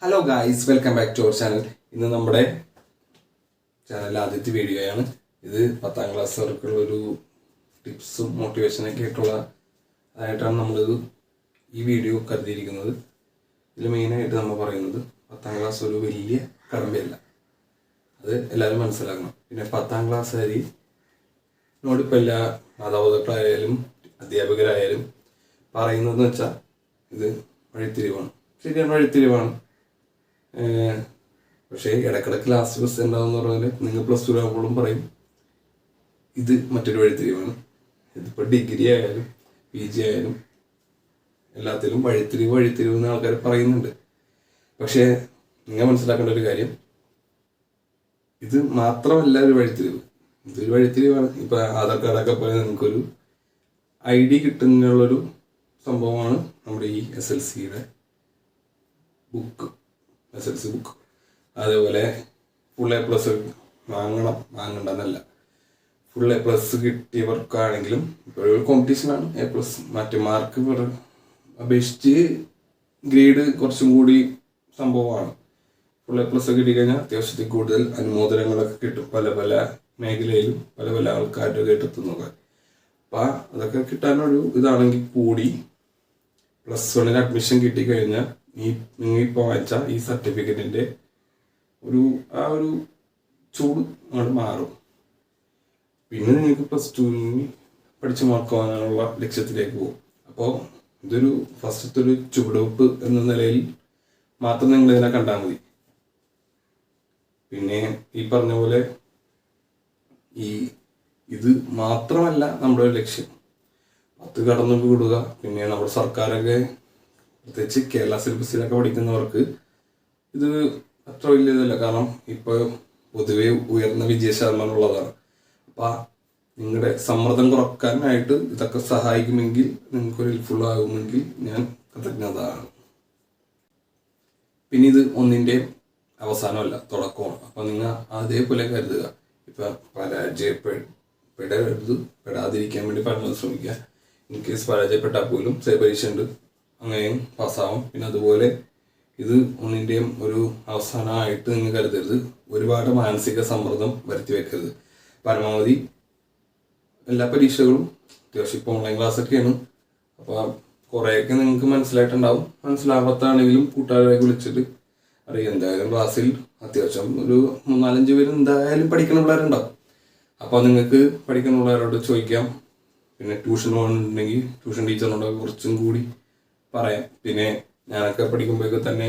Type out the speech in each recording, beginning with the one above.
Hello guys, welcome back to our channel. ഇന്ന് നമ്മുടെ ചാനലിലെ ആദ്യത്തെ വീഡിയോയാണ്. ഇത് 10ാം ക്ലാസ്സുകാർക്കുള്ളൊരു ടിപ്സും മോട്ടിവേഷനൊക്കെ ആയിട്ടാണ് നമ്മളിത് ഈ വീഡിയോ കരുതിയിരിക്കുന്നത്. ഇതിൽ മെയിനായിട്ട് നമ്മൾ പറയുന്നത് 10ാം ക്ലാസ് ഒരു വലിയ കടമ്പയല്ല, അത് എല്ലാവരും മനസ്സിലാക്കണം. പിന്നെ 10ാം ക്ലാസ്സുകാരിനോടിപ്പോൾ എല്ലാ മാതാപിതാക്കളായാലും അധ്യാപകരായാലും പറയുന്നതെന്ന് വെച്ചാൽ ഇത് വഴിത്തിരിവാണ്. ശരിയാണ്, വഴിത്തിരിവാണ്. പക്ഷേ ഇടക്കിടക്ക് ലാസ്റ്റ് ബസ് ഉണ്ടാവുമെന്ന് പറഞ്ഞാൽ നിങ്ങൾ +2 ആകുമ്പോഴും പറയും ഇത് മറ്റൊരു വഴിത്തിരിവാണ്. ഇതിപ്പോൾ ഡിഗ്രി ആയാലും PG ആയാലും എല്ലാത്തിലും വഴിത്തിരിവ് എന്ന് ആൾക്കാർ പറയുന്നുണ്ട്. പക്ഷേ നിങ്ങൾ മനസ്സിലാക്കേണ്ട ഒരു കാര്യം, ഇത് മാത്രമല്ല ഒരു വഴിത്തിരിവ്. ഇതൊരു വഴിത്തിരിവാണ്. ഇപ്പോൾ ആധാർ കാർഡൊക്കെ പോലെ നിങ്ങൾക്കൊരു ID കിട്ടുന്നുള്ളൊരു സംഭവമാണ് നമ്മുടെ ഈ SLCയുടെ ബുക്ക്. SLC ബുക്ക് അതേപോലെ ഫുൾ A+ വാങ്ങണ്ടെന്നല്ല, ഫുൾ A+ കിട്ടിയവർക്കാണെങ്കിലും ഇപ്പോഴൊരു കോമ്പറ്റീഷനാണ്. A+, മറ്റു മാർക്ക് അപേക്ഷിച്ച് ഗ്രേഡ് കുറച്ചും കൂടി സംഭവമാണ്. ഫുൾ A+ കിട്ടിക്കഴിഞ്ഞാൽ അത്യാവശ്യത്തിൽ കൂടുതൽ അനുമോദനങ്ങളൊക്കെ കിട്ടും. പല മേഖലയിലും പല ആൾക്കാരുടെ കേട്ടെത്തുന്നൊക്കെ. അപ്പം അതൊക്കെ കിട്ടാനൊരു ഇതാണെങ്കിൽ കൂടി +1 അഡ്മിഷൻ കിട്ടിക്കഴിഞ്ഞാൽ നിങ്ങൾ ഇപ്പോൾ വായിച്ച ഈ സർട്ടിഫിക്കറ്റിൻ്റെ ഒരു ചൂട് അങ്ങോട്ട് മാറും. പിന്നെ നിങ്ങൾക്ക് +2 പഠിച്ച് മാർക്ക് വാങ്ങാനുള്ള ലക്ഷ്യത്തിലേക്ക് പോകും. അപ്പോൾ ഇതൊരു ഫസ്റ്റത്തെ ഒരു ചുവടുവെപ്പ് എന്ന നിലയിൽ മാത്രം നിങ്ങൾ ഇതിനെ കണ്ടാൽ മതി. പിന്നെ ഈ പറഞ്ഞ പോലെ ഇത് മാത്രമല്ല നമ്മുടെ ഒരു ലക്ഷ്യം. 10 കടന്നു വിടുക. പിന്നെ നമ്മുടെ സർക്കാരൊക്കെ പ്രത്യേകിച്ച് കേരള സിലബസിലൊക്കെ പഠിക്കുന്നവർക്ക് ഇത് അത്ര വലിയതല്ല. കാരണം ഇപ്പോൾ പൊതുവെ ഉയർന്ന വിജയശതമാനമുള്ളതാണ്. അപ്പം നിങ്ങളുടെ സമ്മർദ്ദം കുറക്കാനായിട്ട് ഇതൊക്കെ സഹായിക്കുമെങ്കിൽ, നിങ്ങൾക്കൊരു ഹെൽപ്ഫുൾ ആകുമെങ്കിൽ ഞാൻ കൃതജ്ഞതാണ്. പിന്നെ ഇത് ഒന്നിൻ്റെ അവസാനമല്ല, തുടക്കമാണ്. അപ്പം നിങ്ങൾ അതേപോലെ കരുതുക. ഇപ്പം പെടാതിരിക്കാൻ വേണ്ടി പഠനം ശ്രമിക്കുക. ഇൻ കേസ് പരാജയപ്പെട്ടാൽ പോലും പരീക്ഷ ഉണ്ട്, അങ്ങനെയും പാസ്സാവും. പിന്നെ അതുപോലെ ഇത് ഒന്നിൻ്റെയും ഒരു അവസാനമായിട്ട് നിങ്ങൾ കരുതരുത്. ഒരുപാട് മാനസിക സമ്മർദ്ദം വരുത്തി വെക്കരുത്. പരമാവധി എല്ലാ പരീക്ഷകളും അത്യാവശ്യം ഇപ്പോൾ ഓൺലൈൻ ക്ലാസ്സൊക്കെയാണ്. അപ്പോൾ കുറേയൊക്കെ നിങ്ങൾക്ക് മനസ്സിലായിട്ടുണ്ടാവും. മനസ്സിലാവാത്താണെങ്കിലും കൂട്ടുകാരെ വിളിച്ചിട്ട് അറിയാം. എന്തായാലും ക്ലാസ്സിൽ അത്യാവശ്യം ഒരു 3-4 പേര് എന്തായാലും പഠിക്കുന്ന പിള്ളേരുണ്ടാവും. അപ്പോൾ നിങ്ങൾക്ക് പഠിക്കുന്ന പിള്ളേരോട് ചോദിക്കാം. പിന്നെ ട്യൂഷൻ പോകുന്നുണ്ടെങ്കിൽ ട്യൂഷൻ ടീച്ചറിനോട് കുറച്ചും കൂടി പറയാം. പിന്നെ ഞാനൊക്കെ പഠിക്കുമ്പോഴൊക്കെ തന്നെ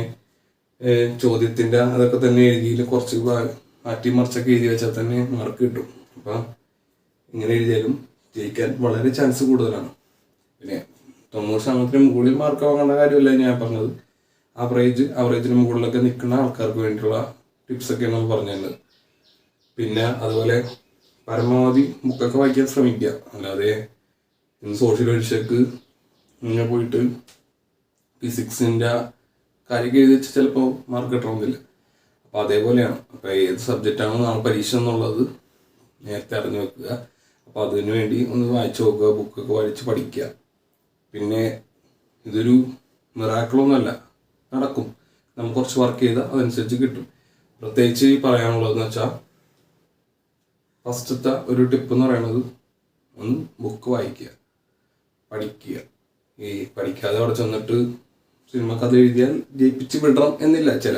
ചോദ്യത്തിൻ്റെ അതൊക്കെ തന്നെ എഴുതിയിൽ കുറച്ച് മാറ്റിമറിച്ചൊക്കെ എഴുതി വെച്ചാൽ തന്നെ മാർക്ക് കിട്ടും. അപ്പം ഇങ്ങനെ എഴുതിയാലും ജയിക്കാൻ വളരെ ചാൻസ് കൂടുതലാണ്. പിന്നെ 90% മുകളിൽ മാർക്ക് വാങ്ങേണ്ട കാര്യമല്ല ഞാൻ പറഞ്ഞത്. ആവറേജിന് മുകളിലൊക്കെ നിൽക്കുന്ന ആൾക്കാർക്ക് വേണ്ടിയിട്ടുള്ള ടിപ്സൊക്കെയാണ് നമ്മൾ പറഞ്ഞത്. പിന്നെ അതുപോലെ പരമാവധി ബുക്കൊക്കെ വായിക്കാൻ ശ്രമിക്കുക. അല്ലാതെ സോഷ്യൽ പരീക്ഷയ്ക്ക് ഇങ്ങനെ പോയിട്ട് ഫിസിക്സിൻ്റെ കാര്യമൊക്കെ എഴുതി വെച്ച് ചിലപ്പോൾ മാർക്ക് കിട്ടണമെന്നില്ല. അപ്പോൾ അതേപോലെയാണ്. അപ്പോൾ ഏത് സബ്ജക്റ്റാണോ നാളെ പരീക്ഷ എന്നുള്ളത് നേരത്തെ അറിഞ്ഞു വെക്കുക. അപ്പോൾ അതിനു വേണ്ടി ഒന്ന് വായിച്ചു നോക്കുക, ബുക്കൊക്കെ വായിച്ച് പഠിക്കുക. പിന്നെ ഇതൊരു മിറാക്കിളൊന്നുമല്ല, നടക്കും. നമുക്ക് കുറച്ച് വർക്ക് ചെയ്താൽ അതനുസരിച്ച് കിട്ടും. പ്രത്യേകിച്ച് പറയാനുള്ളതെന്ന് വെച്ചാൽ ഫസ്റ്റത്തെ ഒരു ടിപ്പ് എന്ന് പറയുന്നത് ഒന്ന് ബുക്ക് വായിക്കുക, പഠിക്കുക. ഈ പഠിക്കാതെ അവിടെ ചെന്നിട്ട് സിനിമ കഥ എഴുതിയാൽ ജയിപ്പിച്ച് വിടണം എന്നില്ല. ചില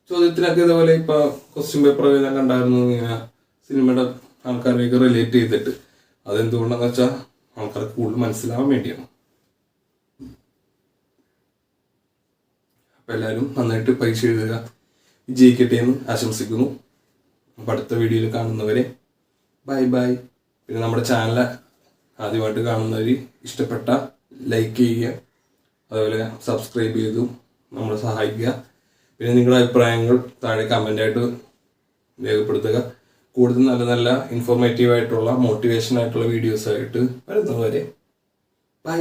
ചോദ്യത്തിനൊക്കെ ഇതേപോലെ ഇപ്പോൾ ക്വസ്റ്റ്യൻ പേപ്പർ ഞാൻ കണ്ടായിരുന്നു, ഇങ്ങനെ സിനിമയുടെ ആൾക്കാരെയൊക്കെ റിലേറ്റ് ചെയ്തിട്ട്. അതെന്തുകൊണ്ടാണെന്ന് വെച്ചാൽ ആൾക്കാർക്ക് കൂടുതൽ മനസ്സിലാവാൻ വേണ്ടിയാണ്. അപ്പം എല്ലാവരും നന്നായിട്ട് പരീക്ഷ എഴുതുക, വിജയിക്കട്ടെ എന്ന് ആശംസിക്കുന്നു. അപ്പം അടുത്ത വീഡിയോയിൽ കാണുന്നവരെ ബൈ. പിന്നെ നമ്മുടെ ചാനൽ ആദ്യമായിട്ട് കാണുന്നവർ ഇഷ്ടപ്പെട്ട ലൈക്ക് ചെയ്യുക, അതുപോലെ സബ്സ്ക്രൈബ് ചെയ്തു നമ്മളെ സഹായിക്കുക. പിന്നെ നിങ്ങളുടെ അഭിപ്രായങ്ങൾ താഴെ കമൻ്റായിട്ട് രേഖപ്പെടുത്തുക. കൂടുതൽ നല്ല ഇൻഫോർമേറ്റീവായിട്ടുള്ള മോട്ടിവേഷൻ ആയിട്ടുള്ള വീഡിയോസായിട്ട് വരുന്നവരെ ബൈ.